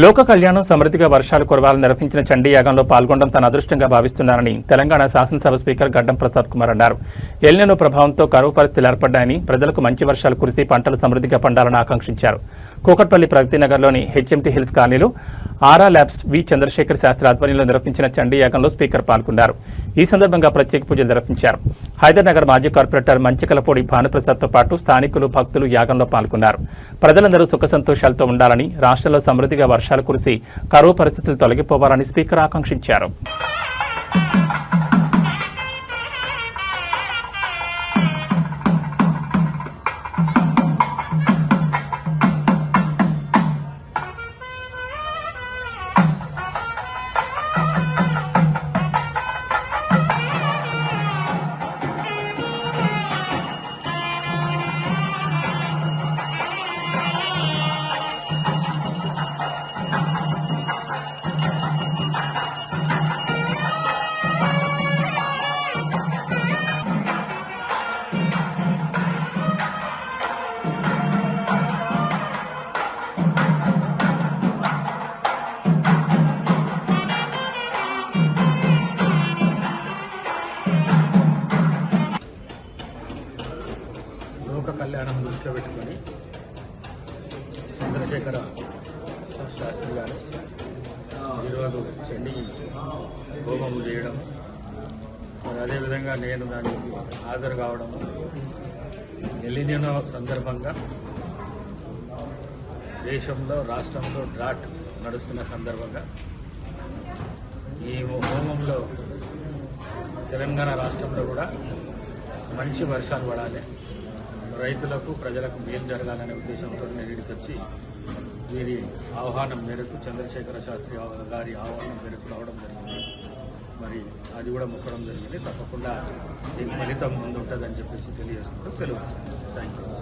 లోక కళ్యాణం సమృద్ధిగా వర్షాలు కురవాలని నిర్వహించిన చండీ యాగంలో పాల్గొనడం తన అదృష్టంగా భావిస్తున్నారని తెలంగాణ శాసనసభ స్పీకర్ గడ్డం ప్రసాద్ కుమార్ అన్నారు. ఎల్నినో ప్రభావంతో కరువు పరిస్థితులు ఏర్పడ్డాయని, ప్రజలకు మంచి వర్షాలు కురిసి పంటలు సమృద్ధిగా పండాలని ఆకాంక్షించారు. కూకట్పల్లి ప్రగతినగర్లోని హెచ్ఎంటీ హిల్స్ కాలనీలో ఆరా ల్యాబ్స్ వి చంద్రశేఖర్ శాస్త్రి ఆధ్వర్యంలో నిర్వహించిన చండీ యాగంలో స్పీకర్ పాల్గొన్నారు. ఈ సందర్భంగా ప్రత్యేక పూజలు నిర్వహించారు. హైదర్నగర్ మాజీ కార్పొరేటర్ మంచికలపూడి భానుప్రసాద్తో పాటు స్థానికులు, భక్తులు యాగంలో పాల్గొన్నారు. ప్రజలందరూ సుఖ సంతోషాలతో ఉండాలని, రాష్ట్రంలో సమృద్ధిగా వర్షాలు కురిసి కరువు పరిస్థితులు తొలగిపోవాలని స్పీకర్ ఆకాంక్షించారు. లోక కళ్యాణం దృష్టిలో పెట్టుకొని చంద్రశేఖర శాస్త్రి గారు ఈరోజు చండీ హోమం చేయడం, మరి అదేవిధంగా నేను దానికి హాజరు కావడం, ఎల్నినో సందర్భంగా దేశంలో, రాష్ట్రంలో డ్రాట్ నడుస్తున్న సందర్భంగా ఈ హోమంలో తెలంగాణ రాష్ట్రంలో కూడా మంచి వర్షాలు పడాలి, రైతులకు, ప్రజలకు మేలు జరగాలనే ఉద్దేశంతో నేను ఇక్కడికి వచ్చి వీరి ఆహ్వానం మేరకు, చంద్రశేఖర శాస్త్రి గారి ఆహ్వానం మేరకు రావడం జరిగింది. మరి అది కూడా మొక్కడం జరిగింది. తప్పకుండా దీని ఫలితం ముందు ఉంటుందని చెప్పేసి తెలియజేసుకుంటూ సెలవు. Thank you.